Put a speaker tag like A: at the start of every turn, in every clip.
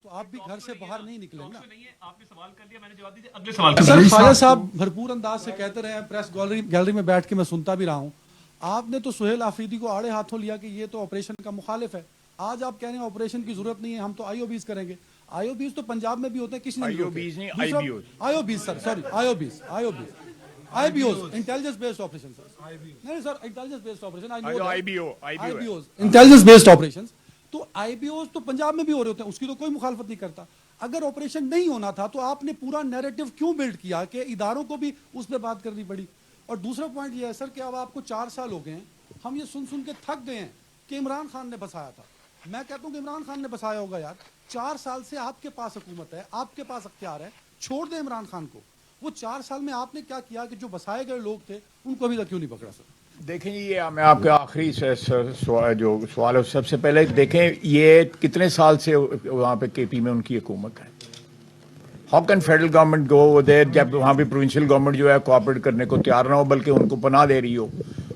A: تو آپ بھی گھر سے باہر نہیں نکلیں نا.
B: آپ نے سوال کر لیا, میں نے جواب دیا, اگلے سوال کا.
A: سر خواجہ صاحب بھرپور انداز سے کہتے رہے ہیں, پریس گیلری میں بیٹھ کے میں سنتا بھی رہا ہوں, آپ نے تو سہیل آفریدی کو آڑے ہاتھوں لیا کہ یہ تو آپریشن کا مخالف ہے. آج آپ کہہ رہے ہیں آپریشن کی ضرورت نہیں ہے, ہم تو آئی او بیز کریں گے. آئی او بیز تو پنجاب میں بھی ہوتے ہیں, کس نے
C: آئی او بیز نہیں, I B Os.
A: I O Bs sir, sorry I O Bs, I B Os, intelligence based operation sir. نہیں sir, intelligence based operation,
C: I B O,
A: I B Os, intelligence based operation. تو I B Os تو پنجاب میں بھی ہو رہے ہوتے ہیں, اس کی تو کوئی مخالفت نہیں کرتا. اگر آپریشن نہیں ہونا تھا تو آپ نے پورا نیریٹو کیوں بلڈ کیا کہ اداروں کو بھی اس پہ بات کرنی پڑی. اور دوسرا پوائنٹ یہ ہے سر کہ اب آپ کو 4 سال ہو گئے ہیں, ہم یہ سن کے تھک گئے ہیں کہ عمران خان نے بسایا تھا. میں کہتا ہوں کہ عمران خان نے بسایا ہوگا یار. 4 سال سے آپ کے پاس حکومت ہے, آپ کے پاس اختیار ہے, چھوڑ دیں عمران خان کو. وہ 4 سال میں آپ نے کیا کیا کہ جو بسائے گئے لوگ تھے ان کو ابھی تک کیوں نہیں پکڑا سر؟
C: دیکھیں جی, یہ میں آپ کا آخری جو سوال ہے, سب سے پہلے دیکھیں یہ کتنے سال سے وہاں پہ کے پی میں ان کی حکومت ہے. ہاؤ کین فیڈرل گورنمنٹ گو دیر جب وہاں پہ پروونشل گورنمنٹ جو ہے کوآپریٹ کرنے کو تیار نہ ہو, بلکہ ان کو پناہ دے رہی ہو,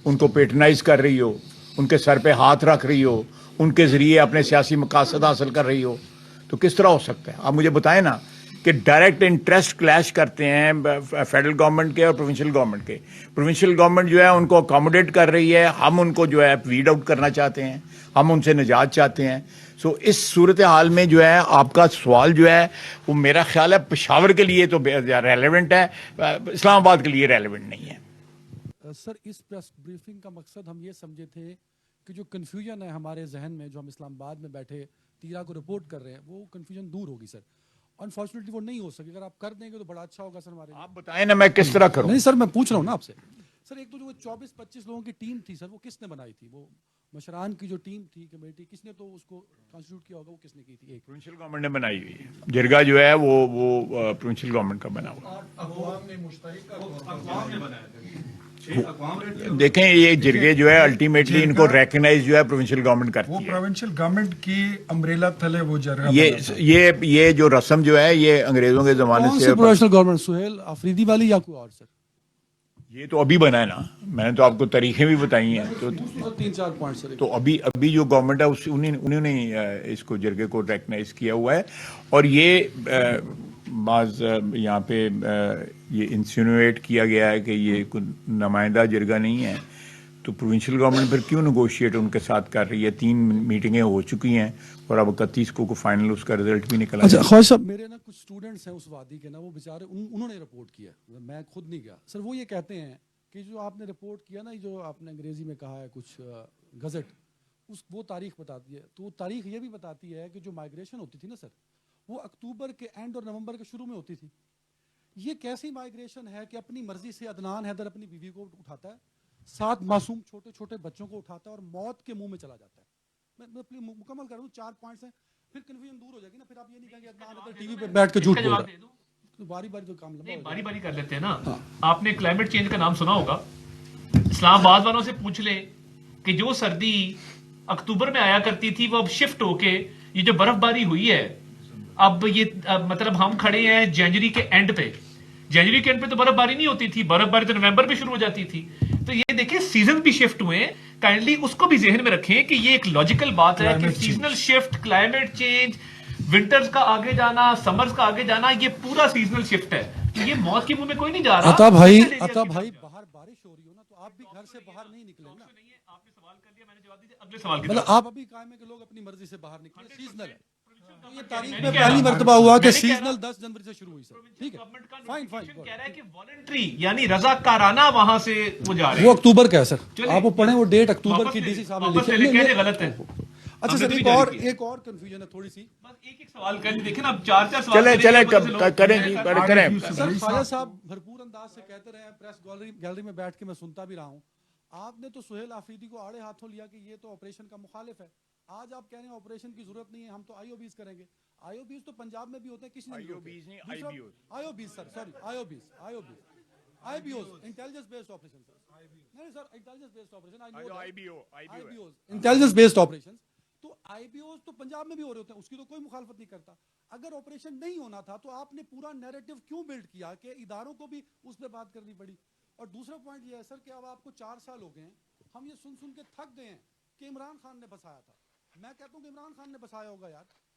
C: ان کو پیٹرنائز کر رہی ہو, ان کے سر پہ ہاتھ رکھ رہی ہو, ان کے ذریعے اپنے سیاسی مقاصد حاصل کر رہی ہو, تو کس طرح ہو سکتا ہے؟ آپ مجھے بتائیں نا کہ ڈائریکٹ انٹرسٹ کلیش کرتے ہیں فیڈرل گورنمنٹ کے اور پروونشل گورنمنٹ کے. پروونشل گورنمنٹ جو ہے ان کو اکاموڈیٹ کر رہی ہے, ہم ان کو جو ہے ویڈ آؤٹ کرنا چاہتے ہیں, ہم ان سے نجات چاہتے ہیں. سو اس صورتحال میں جو ہے آپ کا سوال جو ہے وہ میرا خیال ہے پشاور کے لیے تو ریلیونٹ ہے, اسلام آباد کے لیے ریلیونٹ نہیں ہے.
A: سر اس پریس بریفنگ کا مقصد ہم یہ سمجھے تھے کہ جو کنفیوژن ہے ہمارے ذہن میں, جو ہم اسلام آباد میں بیٹھے تیرا کو رپورٹ کر رہے ہیں, وہ کنفیوژن دور ہوگی سر. انفارچونیٹلی وہ نہیں ہو سکی. اگر آپ کر دیں گے تو بڑا اچھا ہوگا سر ہمارے لیے.
C: آپ بتائیں نا میں کس طرح کروں.
A: نہیں سر, میں پوچھ رہا ہوں نا آپ سے. سر ایک تو جو 24-25 لوگوں کی ٹیم تھی سر, وہ کس نے بنائی تھی؟ وہ مشران کی جو ٹیم تھی کمیٹی, کس نے تو اس کو کانسٹیٹیوٹ کیا ہوگا, وہ کس نے کی تھی؟ ایک
C: پروونشل گورنمنٹ نے بنائی ہوئی ہے. جرگا جو ہے وہ پروونشل گورنمنٹ کا بنا ہوا. دیکھیں یہ جرگے جو ہے الٹیمیٹلی ان کو ریکگنائز جو ہے پروونشل گورنمنٹ کرتی ہے.
D: وہ پروونشل گورنمنٹ کی امبریلا تھلے وہ جرگا.
C: یہ جو رسم جو ہے یہ انگریزوں کے زمانے
A: کون
C: سے
A: سی پروفیشنل گورنمنٹ, سہیل آفریدی والی یا کوئی اور سر؟
C: یہ تو ابھی بنا ہے نا, میں نے تو آپ کو تاریخیں بھی بتائی ہیں. تو
A: 3-4 پوائنٹ سر.
C: تو ابھی جو گورنمنٹ ہے انہوں نے اس کو جرگے کو ریکگنائز کیا ہوا ہے. اور یہ بعض یہاں پہ یہ انسینویٹ کیا گیا ہے کہ یہ کوئی نمائندہ جرگہ نہیں ہے, تو پروونشل گورنمنٹ پھر کیوں نیگوشیٹ ان کے ساتھ کر رہی ہے؟ 3 میٹنگیں ہو چکی ہیں اور اب 31 کو فائنل اس کا رزلٹ بھی نکلا.
A: اچھا خواجہ صاحب, میرے نا کچھ اسٹوڈنٹس ہیں اس وادی کے نا, وہ بیچارے انہوں نے رپورٹ کیا, میں خود نہیں گیا سر. وہ یہ کہتے ہیں کہ جو آپ نے رپورٹ کیا نا, جو آپ نے انگریزی میں کہا ہے کچھ گزٹ, وہ تاریخ بتاتی ہے. تو وہ تاریخ یہ بھی بتاتی ہے کہ جو مائگریشن ہوتی تھی نا سر, وہ اکتوبر کے اینڈ اور نومبر کے شروع میں ہوتی تھی. یہ کیسی مائگریشن ہے کہ اپنی مرضی سے عدنان حیدر اپنی بیوی کو اٹھاتا ہے, 7 معصوم چھوٹے چھوٹے بچوں کو اٹھاتا ہے اور موت کے منہ میں چلا جاتا ہے. میں مکمل کر رہا ہوں, 4 پوائنٹس ہیں, پھر کنفیوژن دور ہو جائے گی نا. پھر آپ یہ نہیں کہیں گے عدنان حیدر ٹی وی پہ بیٹھ کے جھوٹ بول رہا ہے. باری باری تو کام لمبا ہو
B: باری باری کر لیتے ہیں نا. آپ نے کلائمیٹ چینج کا نام سنا ہوگا. اسلام آباد والوں سے پوچھ لیں کہ جو سردی اکتوبر میں آیا کرتی تھی وہ اب شفٹ ہو کے یہ جو برف باری ہوئی ہے, اب یہ مطلب ہم کھڑے ہیں جنوری کے اینڈ پہ. جنوری کے اینڈ پہ تو برف باری نہیں ہوتی تھی, برف باری تو نومبر پہ شروع ہو جاتی تھی. تو یہ دیکھیں سیزن بھی شفٹ ہوئے ہیں. کائنڈلی اس کو بھی ذہن میں رکھیں کہ یہ ایک لاجیکل بات ہے کہ seasonal shift, climate change, winters کا آگے جانا, سمرز کا آگے جانا, یہ پورا سیزنل شفٹ ہے. یہ موت کے منہ میں کوئی نہیں جا رہا.
A: عطا بھائی باہر بارش ہو رہی ہو نا, تو آپ بھی گھر سے باہر نہیں نکلیں نا.
B: آپ نے سوال کر لیا, میں نے جواب دیا, اگلے سوال
A: مطلب آپ ابھی قائم ہے کہ لوگ اپنی مرضی سے باہر نکلیں, سیزنل ہے. یہ تاریخ میں پہلی مرتبہ ہوا کہ سیزنل 10 جنوری سے شروع ہوئی سر. ٹھیک ہے, فائن
B: کہہ رہا ہے کہ والنٹری یعنی رضاکارانہ وہاں سے وہ جا رہے ہیں.
A: وہ اکتوبر کا ہے سر, آپ وہ پڑھیں, وہ ڈیٹ اکتوبر کی ڈی سی صاحب نے لکھی ہے.
B: غلط ہے.
A: اچھا سر, ایک اور کنفیوژن ہے تھوڑی سی.
B: بس ایک سوال کر لیں, دیکھیں نا اب 4 سوال
C: کریں جی, کریں.
A: سر خواجہ صاحب بھرپور انداز سے کہتے رہے ہیں, پریس گیلری میں بیٹھ کے میں سنتا بھی رہا ہوں, آپ نے تو سہیل آفریدی کو آڑے ہاتھوں لیا کہ یہ تو آپریشن کا مخالف ہے. آج آپ کہہ رہے ہیں آپریشن کی ضرورت نہیں ہے, ہم تو آئی او بیز کریں گے. آئی او بیز تو پنجاب میں بھی ہوتے ہیں, کس نے؟
C: آئی او بیز نہیں, I B Os.
A: I O Bs sir, sorry I O Bs, I B Os, intelligence based operation sir. نہیں sir, intelligence based operation,
C: I B O,
A: intelligence based operation. تو آئی بی اوز تو پنجاب میں بھی ہو رہے ہوتے ہیں, اس کی تو کوئی مخالفت نہیں کرتا. اگر آپریشن نہیں ہونا تھا تو آپ نے پورا نیریٹو کیوں بلڈ کیا کہ اداروں کو بھی اس پہ بات کرنی پڑی. اور دوسرا پوائنٹ یہ ہے سر کہ اب آپ کو 4 سال ہو گئے ہیں, ہم یہ سن کے تھک گئے ہیں کہ عمران خان نے بسایا تھا. میں کہتا ہوں کہ عمران خان نے بسایا ہوگا یار.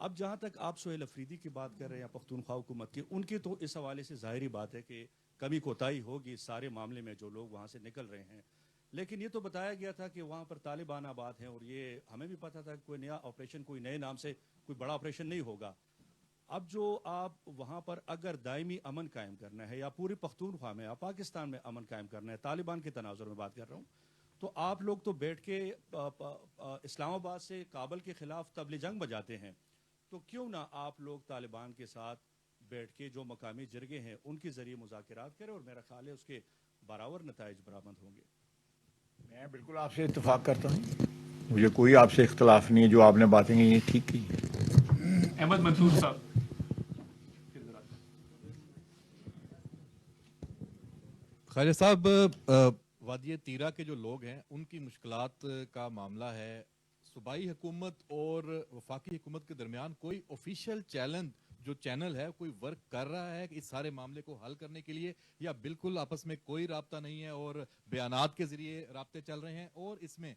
E: اب جہاں تک آپ سہیل افریدی کی بات کر رہے ہیں یا پختونخوا حکومت کی، ان کی تو اس حوالے سے ظاہری بات ہے کہ کمی کوتاہی ہوگی اس سارے معاملے میں جو لوگ وہاں سے نکل رہے ہیں، لیکن یہ تو بتایا گیا تھا کہ وہاں پر طالبان آباد ہیں، اور یہ ہمیں بھی پتا تھا کہ کوئی نیا آپریشن، کوئی نئے نام سے کوئی بڑا آپریشن نہیں ہوگا۔ اب جو آپ وہاں پر اگر دائمی امن قائم کرنا ہے یا پوری پختونخوا میں یا پاکستان میں امن قائم کرنا ہے، طالبان کے تناظر میں بات کر رہا ہوں، تو آپ لوگ تو بیٹھ کے اسلام آباد سے کابل کے خلاف طبل جنگ بجاتے ہیں، تو کیوں نہ آپ لوگ طالبان کے ساتھ بیٹھ کے جو مقامی جرگے ہیں ان کے ذریعے مذاکرات کریں، اور میرا خیال ہے اس کے برابر نتائج برآمد ہوں گے۔
C: میں بالکل آپ سے اتفاق کرتا ہوں، مجھے کوئی آپ سے اختلاف نہیں ہے، جو آپ نے باتیں کی یہ ٹھیک کی۔
B: احمد منصور صاحب،
F: خواجہ صاحب، وادی تیرا کے جو لوگ ہیں ان کی مشکلات کا معاملہ ہے، صوبائی حکومت اور وفاقی حکومت کے درمیان کوئی آفیشیل چینل ہے، کوئی ورک کر رہا ہے کہ اس سارے معاملے کو حل کرنے کے لیے، یا بالکل آپس میں کوئی رابطہ نہیں ہے اور بیانات کے ذریعے رابطے چل رہے ہیں؟ اور اس میں